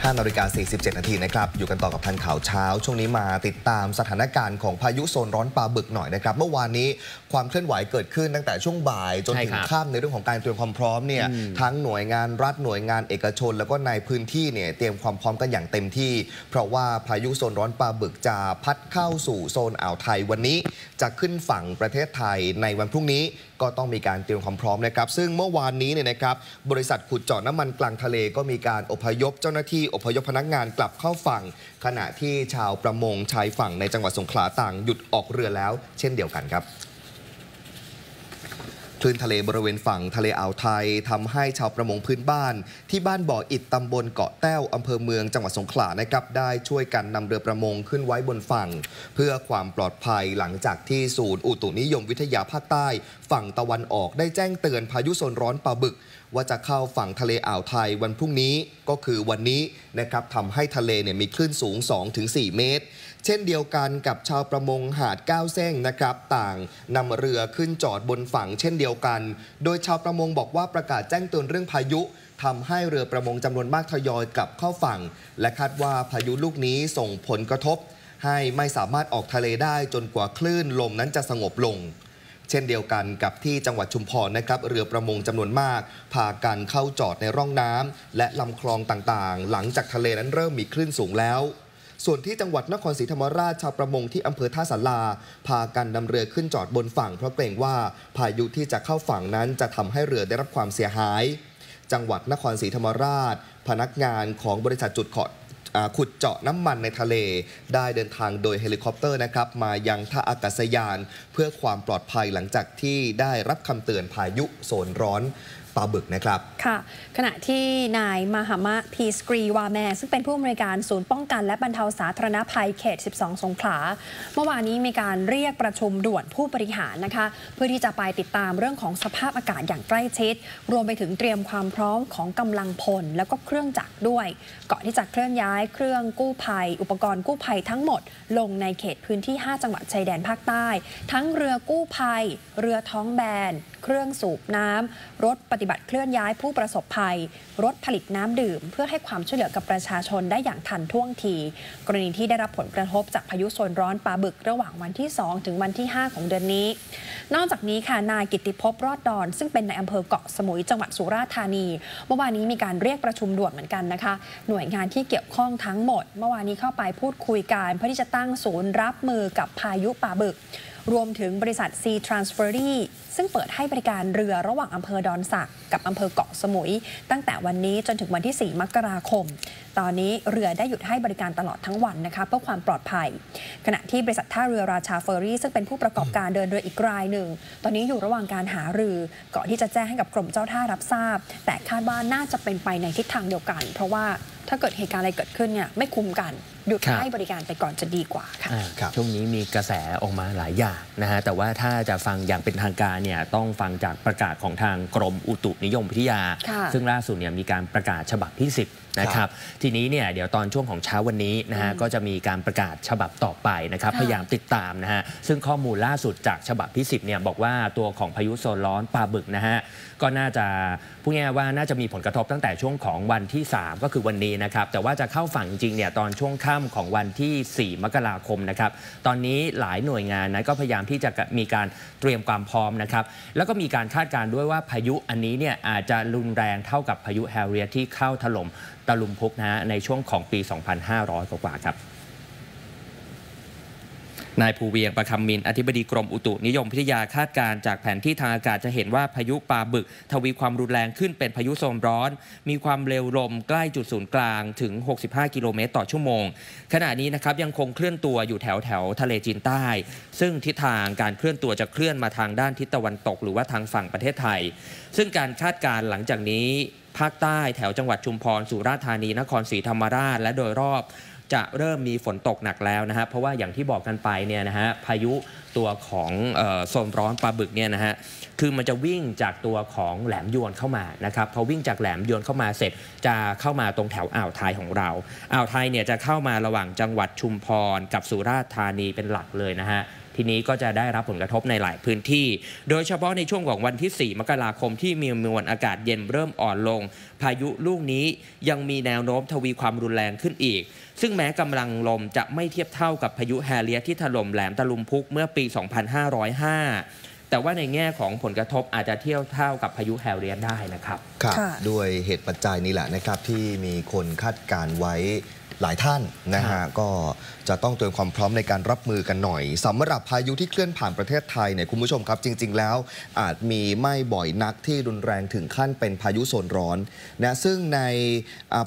5:47 นาทีนะครับอยู่กันต่อกับทันข่าวเช้าช่วงนี้มาติดตามสถานการณ์ของพายุโซนร้อนปลาบึกหน่อยนะครับเมื่อวานนี้ความเคลื่อนไหวเกิดขึ้นตั้งแต่ช่วงบ่ายจนถึงค่ำในเรื่องของการเตรียมความพร้อมเนี่ยทั้งหน่วยงานรัฐหน่วยงานเอกชนแล้วก็ในพื้นที่เนี่ยเตรียมความพร้อมกันอย่างเต็มที่เพราะว่าพายุโซนร้อนปลาบึกจะพัดเข้าสู่โซนอ่าวไทยวันนี้จะขึ้นฝั่งประเทศไทยในวันพรุ่งนี้ก็ต้องมีการเตรียมความพร้อมนะครับซึ่งเมื่อวานนี้เนี่ยนะครับบริษัทขุดเจาะน้ำมันกลางทะเลก็มีการอพยพเจ้าหน้าที่อพยพพนักงานกลับเข้าฝั่งขณะที่ชาวประมงชายฝั่งในจังหวัดสงขลาต่างหยุดออกเรือแล้วเช่นเดียวกันครับคลื่นทะเลบริเวณฝั่งทะเลอ่าวไทยทำให้ชาวประมงพื้นบ้านที่บ้านบ่ออิฐตำบลเกาะแต้วอำเภอเมืองจังหวัดสงขลานะครับได้ช่วยกันนำเรือประมงขึ้นไว้บนฝั่งเพื่อความปลอดภัยหลังจากที่ศูนย์อุตุนิยมวิทยาภาคใต้ฝั่งตะวันออกได้แจ้งเตือนพายุโซนร้อนปลาบึกว่าจะเข้าฝั่งทะเลอ่าวไทยวันพรุ่งนี้ก็คือวันนี้นะครับทำให้ทะเลเนี่ยมีคลื่นสูง 2-4 เมตรเช่นเดียวกันกับชาวประมงหาด9เส้งนะครับต่างนำเรือขึ้นจอดบนฝั่งเช่นเดียวกันโดยชาวประมงบอกว่าประกาศแจ้งเตือนเรื่องพายุทำให้เรือประมงจำนวนมากทยอยกลับเข้าฝั่งและคาดว่าพายุลูกนี้ส่งผลกระทบให้ไม่สามารถออกทะเลได้จนกว่าคลื่นลมนั้นจะสงบลงเช่นเดียวกันกับที่จังหวัดชุมพรนะครับเรือประมงจำนวนมากพากันเข้าจอดในร่องน้ำและลำคลองต่างๆหลังจากทะเลนั้นเริ่มมีคลื่นสูงแล้วส่วนที่จังหวัดนครศรีธรรมราชชาวประมงที่อำเภอท่าสาราพากันนำเรือขึ้นจอดบนฝั่งเพราะเกรงว่าพายุที่จะเข้าฝั่งนั้นจะทำให้เรือได้รับความเสียหายจังหวัดนครศรีธรรมราชพนักงานของบริษัทขุดเจาะน้ำมันในทะเลได้เดินทางโดยเฮลิคอปเตอร์นะครับมายังท่าอากาศยานเพื่อความปลอดภัยหลังจากที่ได้รับคำเตือนพายุโซนร้อนปลาบึกนะครับค่ะขณะที่นายมหามะพีสกรีวาแมซึ่งเป็นผู้อำนวยการศูนย์ป้องกันและบรรเทาสาธารณภัยเขต 12 สงขลาเมื่อวานนี้มีการเรียกประชุมด่วนผู้บริหารนะคะเพื่อที่จะไปติดตามเรื่องของสภาพอากาศอย่างใกล้ชิดรวมไปถึงเตรียมความพร้อมของกำลังพลแล้วก็เครื่องจักรด้วยก่อนที่จะเคลื่อนย้ายเครื่องกู้ภัยอุปกรณ์กู้ภัยทั้งหมดลงในเขตพื้นที่ 5 จังหวัดชายแดนภาคใต้ทั้งเรือกู้ภัยเรือท้องแบนเครื่องสูบน้ำรถปฏิบัติเคลื่อนย้ายผู้ประสบภัยรถผลิตน้ำดื่มเพื่อให้ความช่วยเหลือกับประชาชนได้อย่างทันท่วงทีกรณีที่ได้รับผลกระทบจากพายุโซนร้อนปลาบึกระหว่างวันที่ 2 ถึงวันที่ 5 ของเดือนนี้นอกจากนี้ค่ะนายกิตติภพรอดดอนซึ่งเป็นนายอำเภอเกาะสมุยจังหวัดสุราษฎร์ธานีเมื่อวานนี้มีการเรียกประชุมด่วนเหมือนกันนะคะหน่วยงานที่เกี่ยวข้องทั้งหมดเมื่อวานนี้เข้าไปพูดคุยกันเพื่อที่จะตั้งศูนย์รับมือกับพายุปลาบึกรวมถึงบริษัท Sea Transferry ซึ่งเปิดให้บริการเรือระหว่างอำเภอดอนสักกับอำเภอเกาะสมุยตั้งแต่วันนี้จนถึงวันที่ 4 มกราคมตอนนี้เรือได้หยุดให้บริการตลอดทั้งวันนะคะเพื่อความปลอดภัยขณะที่บริษัทท่าเรือราชาเฟอร์รี่ซึ่งเป็นผู้ประกอบการเดินเรืออีกรายหนึ่งตอนนี้อยู่ระหว่างการหารือก่อนที่จะแจ้งให้กับกรมเจ้าท่ารับทราบแต่คาดว่าน่าจะเป็นไปในทิศทางเดียวกันเพราะว่าถ้าเกิดเหตุการณ์อะไรเกิดขึ้นเนี่ยไม่คุ้มกันหยุดให้บริการไปก่อนจะดีกว่าค่ะช่วงนี้มีกระแสออกมาหลายอย่างนะฮะแต่ว่าถ้าจะฟังอย่างเป็นทางการเนี่ยต้องฟังจากประกาศของทางกรมอุตุนิยมวิทยาซึ่งล่าสุดเนี่ยมีการประกาศฉบับที่ 10นะครับทีนี้เนี่ยเดี๋ยวตอนช่วงของเช้าวันนี้นะฮะก็จะมีการประกาศฉบับต่อไปนะครับพยายามติดตามนะฮะซึ่งข้อมูลล่าสุดจากฉบับที่ 10เนี่ยบอกว่าตัวของพายุโซนร้อนปลาบึกนะฮะก็น่าจะพูดง่ายๆว่าน่าจะมีผลกระทบตั้งแต่ช่วงของวันที่ 3 ก็คือวันนี้นะครับแต่ว่าจะเข้าฝั่งจริงๆเนี่ยตอนช่วงค่ำของวันที่ 4 มกราคมนะครับตอนนี้หลายหน่วยงานนะก็พยายามที่จะมีการเตรียมความพร้อมนะครับแล้วก็มีการคาดการณ์ด้วยว่าพายุอันนี้เนี่ยอาจจะรุนแรงเท่ากับพายุแฮร์เรียตที่เข้าถล่มตะลุมพุกนะฮะในช่วงของปี 2500 กว่าครับนายภูเวียงประคำมินอธิบดีกรมอุตุนิยมวิทยาคาดการณ์จากแผนที่ทางอากาศจะเห็นว่าพายุปลาบึกทวีความรุนแรงขึ้นเป็นพายุโซนร้อนมีความเร็วลมใกล้จุดศูนย์กลางถึง65 กิโลเมตรต่อชั่วโมงขณะนี้นะครับยังคงเคลื่อนตัวอยู่แถวทะเลจีนใต้ซึ่งทิศทางการเคลื่อนตัวจะเคลื่อนมาทางด้านทิศตะวันตกหรือว่าทางฝั่งประเทศไทยซึ่งการคาดการณ์หลังจากนี้ภาคใต้แถวจังหวัดชุมพรสุราษฎร์ธานีนครศรีธรรมราชและโดยรอบจะเริ่มมีฝนตกหนักแล้วนะฮะเพราะว่าอย่างที่บอกกันไปเนี่ยนะฮะพายุตัวของโซนร้อนปลาบึกเนี่ยนะฮะคือมันจะวิ่งจากตัวของแหลมยวนเข้ามานะครับพอวิ่งจากแหลมยวนเข้ามาเสร็จจะเข้ามาตรงแถวอ่าวไทยของเราอ่าวไทยเนี่ยจะเข้ามาระหว่างจังหวัดชุมพรกับสุราษฎร์ธานีเป็นหลักเลยนะฮะ ทีนี้ก็จะได้รับผลกระทบในหลายพื้นที่โดยเฉพาะในช่วงของวันที่4 มกราคมที่มีมวลอากาศเย็นเริ่มอ่อนลงพายุลูกนี้ยังมีแนวโน้มทวีความรุนแรงขึ้นอีกซึ่งแม้กำลังลมจะไม่เทียบเท่ากับพายุแฮเรียตที่ถล่มแหลมตะลุมพุกเมื่อปี 2505 แต่ว่าในแง่ของผลกระทบอาจจะเทียบเท่ากับพายุแฮเรียตได้นะครับครับด้วยเหตุปัจจัยนี้แหละนะครับที่มีคนคาดการไว้หลายท่านนะฮะก็จะต้องเตรียมความพร้อมในการรับมือกันหน่อยสำหรับพายุที่เคลื่อนผ่านประเทศไทยเนี่ยคุณผู้ชมครับจริงๆแล้วอาจมีไม่บ่อยนักที่รุนแรงถึงขั้นเป็นพายุโซนร้อนนะซึ่งใน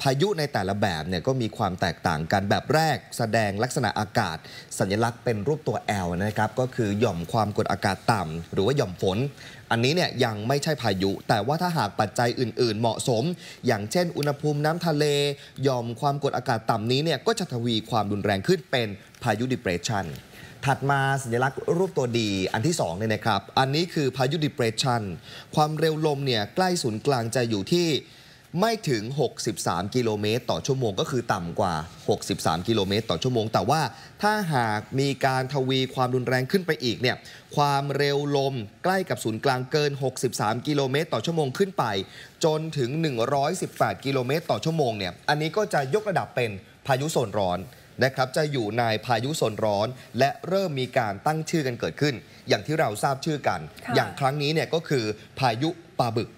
พายุในแต่ละแบบเนี่ยก็มีความแตกต่างกันแบบแรกแสดงลักษณะอากาศสัญลักษณ์เป็นรูปตัว L นะครับก็คือหย่อมความกดอากาศต่ำหรือว่าหย่อมฝนอันนี้เนี่ยยังไม่ใช่พายุแต่ว่าถ้าหากปัจจัยอื่นๆเหมาะสมอย่างเช่นอุณหภูมิน้ำทะเลหย่อมความกดอากาศต่ำนี้เนี่ยก็จะทวีความรุนแรงขึ้นเป็นพายุ depression ถัดมาสัญลักษณ์รูปตัวดีอันที่2เนี่ยนะครับอันนี้คือพายุ depression ความเร็วลมเนี่ยใกล้ศูนย์กลางจะอยู่ที่ไม่ถึง63กิโลเมตรต่อชั่วโมงก็คือต่ำกว่า63กิโลเมตรต่อชั่วโมงแต่ว่าถ้าหากมีการทวีความรุนแรงขึ้นไปอีกเนี่ยความเร็วลมใกล้กับศูนย์กลางเกิน63กิโลเมตรต่อชั่วโมงขึ้นไปจนถึง118กิโลเมตรต่อชั่วโมงเนี่ยอันนี้ก็จะยกระดับเป็นพายุโซนร้อนนะครับจะอยู่ในพายุโซนร้อนและเริ่มมีการตั้งชื่อกันเกิดขึ้นอย่างที่เราทราบชื่อกันอย่างครั้งนี้เนี่ยก็คือพายุปลาบึก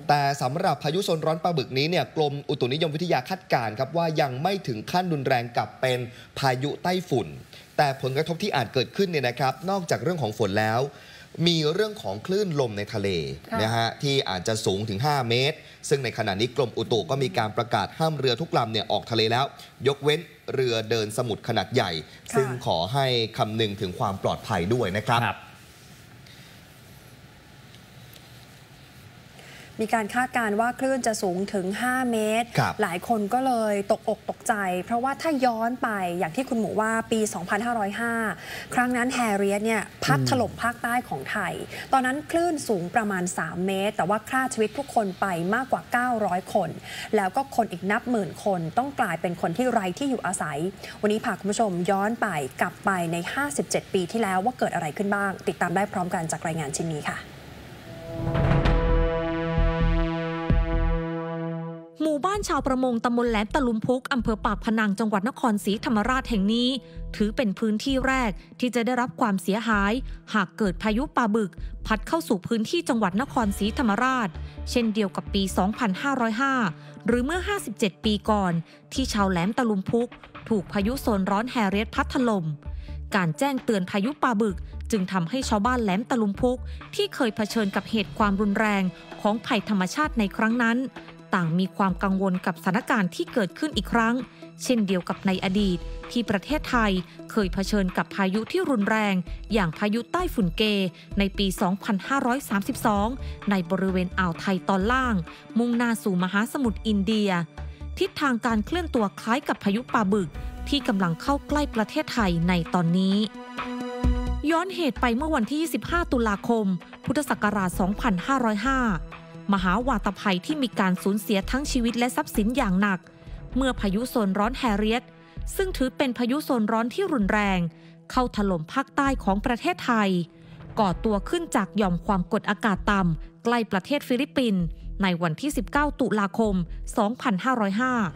แต่สำหรับพายุโซนร้อนปลาบึกนี้เนี่ยกรมอุตุนิยมวิทยาคาดการณ์ครับว่ายังไม่ถึงขั้นรุนแรงกับเป็นพายุไต้ฝุ่นแต่ผลกระทบที่อาจเกิดขึ้นเนี่ยนะครับนอกจากเรื่องของฝนแล้วมีเรื่องของคลื่นลมในทะเลนะฮะที่อาจจะสูงถึง5 เมตรซึ่งในขณะนี้กรมอุตุก็มีการประกาศห้ามเรือทุกลำเนี่ยออกทะเลแล้วยกเว้นเรือเดินสมุทรขนาดใหญ่ซึ่งขอให้คำนึงถึงความปลอดภัยด้วยนะครับมีการคาดการณ์ว่าคลื่นจะสูงถึง5 เมตรหลายคนก็เลยตกอกตกใจเพราะว่าถ้าย้อนไปอย่างที่คุณหมูว่าปี 2505 ครั้งนั้นแฮเรียตเนี่ยพัดถล่มภาคใต้ของไทยตอนนั้นคลื่นสูงประมาณ3 เมตรแต่ว่าฆ่าชีวิตผู้คนไปมากกว่า900คนแล้วก็คนอีกนับหมื่นคนต้องกลายเป็นคนที่ไร้ที่อยู่อาศัยวันนี้พาคุณผู้ชมย้อนไปกลับไปใน57 ปีที่แล้วว่าเกิดอะไรขึ้นบ้างติดตามได้พร้อมกันจากรายงานชิ้นนี้ค่ะหมู่บ้านชาวประมงตำบลแหลมตะลุมพุกอำเภอปากพนังจังหวัดนครศรีธรรมราชแห่งนี้ถือเป็นพื้นที่แรกที่จะได้รับความเสียหายหากเกิดพายุปลาบึกพัดเข้าสู่พื้นที่จังหวัดนครศรีธรรมราชเช่นเดียวกับปี 2505 หรือเมื่อ 57 ปีก่อนที่ชาวแหลมตะลุมพุกถูกพายุโซนร้อนแฮเรียตพัดถล่มการแจ้งเตือนพายุปลาบึกจึงทำให้ชาวบ้านแหลมตะลุมพุกที่เคยเผชิญกับเหตุความรุนแรงของภัยธรรมชาติในครั้งนั้นต่างมีความกังวลกับสถานการณ์ที่เกิดขึ้นอีกครั้งเช่นเดียวกับในอดีตที่ประเทศไทยเคยเผชิญกับพายุที่รุนแรงอย่างพายุใต้ฝุ่นเกในปี 2532 ในบริเวณอ่าวไทยตอนล่างมุ่งหน้าสู่มหาสมุทรอินเดียทิศทางการเคลื่อนตัวคล้ายกับพายุปลาบึกที่กำลังเข้าใกล้ประเทศไทยในตอนนี้ย้อนเหตุไปเมื่อวันที่ 25 ตุลาคม พุทธศักราช 2505 มหาวาตภัยที่มีการสูญเสียทั้งชีวิตและทรัพย์สินอย่างหนักเมื่อพายุโซนร้อนแฮเรียตซึ่งถือเป็นพายุโซนร้อนที่รุนแรงเข้าถล่มภาคใต้ของประเทศไทยก่อตัวขึ้นจากหย่อมความกดอากาศต่ำใกล้ประเทศฟิลิปปินส์ในวันที่ 19 ตุลาคม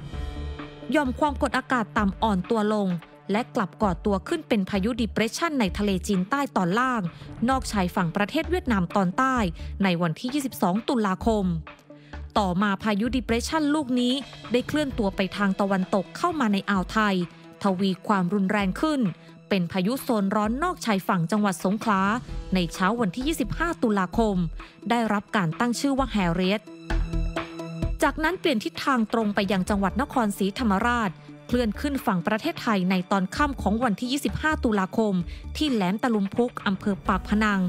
2505 หย่อมความกดอากาศต่ำอ่อนตัวลงและกลับก่อตัวขึ้นเป็นพายุ depression ในทะเลจีนใต้ตอนล่างนอกชายฝั่งประเทศเวียดนามตอนใต้ในวันที่ 22 ตุลาคมต่อมาพายุ depression ลูกนี้ได้เคลื่อนตัวไปทางตะวันตกเข้ามาในอ่าวไทยทวีความรุนแรงขึ้นเป็นพายุโซนร้อนนอกชายฝั่งจังหวัดสงขลาในเช้าวันที่ 25 ตุลาคมได้รับการตั้งชื่อว่าแฮเรียตจากนั้นเปลี่ยนทิศทางตรงไปยังจังหวัดนครศรีธรรมราชเคลื่อนขึ้นฝั่งประเทศไทยในตอนค่ำของวันที่ 25 ตุลาคมที่แหลมตะลุมพุกอำเภอปากพนัง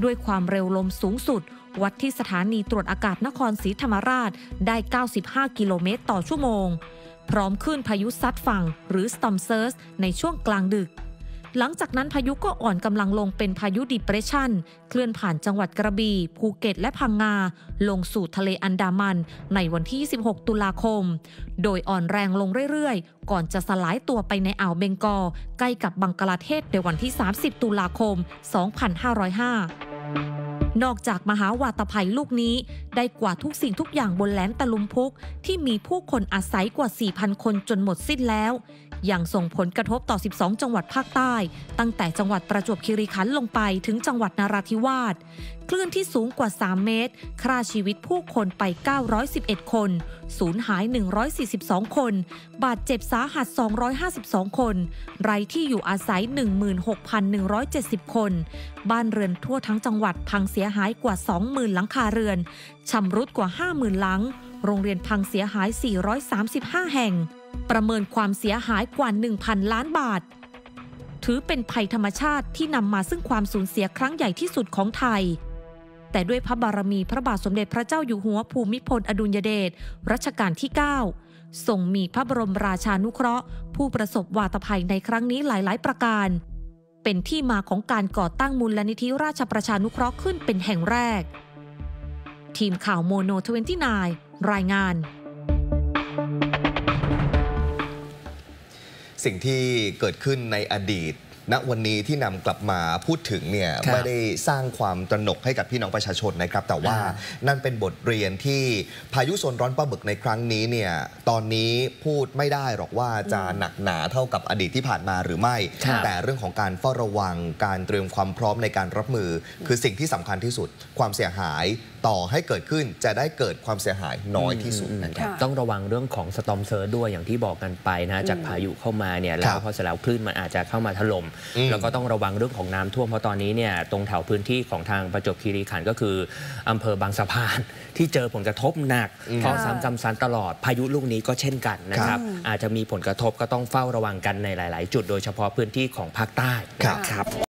ด้วยความเร็วลมสูงสุดวัดที่สถานีตรวจอากาศนครศรีธรรมราชได้ 95 กิโลเมตรต่อชั่วโมงพร้อมคลื่นพายุซัดฝั่งหรือ Storm Surge ในช่วงกลางดึก หลังจากนั้นพายุก็อ่อนกำลังลงเป็นพายุ Depression เคลื่อนผ่านจังหวัดกระบี่ภูเก็ตและพังงาลงสู่ทะเลอันดามันในวันที่26ตุลาคมโดยอ่อนแรงลงเรื่อยๆก่อนจะสลายตัวไปในอ่าวเบงกอลใกล้กับบังกลาเทศในวันที่30ตุลาคม2505นอกจากมหาวาตภัยลูกนี้ได้กว่าทุกสิ่งทุกอย่างบนแหลมตะลุมพุกที่มีผู้คนอาศัยกว่า 4,000 คนจนหมดสิ้นแล้วยังส่งผลกระทบต่อ12จังหวัดภาคใต้ตั้งแต่จังหวัดประจวบคีรีขันธ์ลงไปถึงจังหวัดนราธิวาสคลื่นที่สูงกว่า3เมตรฆ่าชีวิตผู้คนไป911คนสูญหาย142คนบาดเจ็บสาหัส252คนไร้ที่อยู่อาศัย 16,170 คนบ้านเรือนทั่วทั้งจังหวัดพังเสียหายกว่า 20,000 หลังคาเรือนชำรุดกว่า 50,000 หลังโรงเรียนพังเสียหาย435แห่งประเมินความเสียหายกว่า 1,000 ล้านบาทถือเป็นภัยธรรมชาติที่นำมาซึ่งความสูญเสียครั้งใหญ่ที่สุดของไทยแต่ด้วยพระบารมีพระบาทสมเด็จพระเจ้าอยู่หัวภูมิพลอดุลยเดชรัชกาลที่ 9ทรงมีพระบรมราชานุเคราะห์ผู้ประสบวาตภัยในครั้งนี้หลายๆประการเป็นที่มาของการก่อตั้งมูลนิธิราชประชานุเคราะห์ขึ้นเป็นแห่งแรกทีมข่าวโมโน29รายงานสิ่งที่เกิดขึ้นในอดีตณวันนี้ที่นำกลับมาพูดถึงเนี่ยไม่ได้สร้างความตระหนกให้กับพี่น้องประชาชนนะครับแต่ว่านั่นเป็นบทเรียนที่พายุโซนร้อนปลาบึกในครั้งนี้เนี่ยตอนนี้พูดไม่ได้หรอกว่าจะหนักหนาเท่ากับอดีตที่ผ่านมาหรือไม่แต่เรื่องของการเฝ้าระวังการเตรียมความพร้อมในการรับมือคือสิ่งที่สำคัญที่สุดความเสียหายต่อให้เกิดขึ้นจะได้เกิดความเสียหายน้อยที่สุดนะครับต้องระวังเรื่องของสตอร์มเซิร์ชด้วยอย่างที่บอกกันไปนะจากพายุเข้ามาเนี่ยแล้วพอเสร็จแล้วคลื่นมันอาจจะเข้ามาถล่มแล้วก็ต้องระวังเรื่องของน้ำท่วมเพราะตอนนี้เนี่ยตรงแถวพื้นที่ของทางประจวบคีรีขันธ์ก็คืออำเภอบางสะพานที่เจอผลกระทบหนักเพราะซ้ำกำซันตลอดพายุลูกนี้ก็เช่นกันนะครับอาจจะมีผลกระทบก็ต้องเฝ้าระวังกันในหลายๆจุดโดยเฉพาะพื้นที่ของภาคใต้ครับ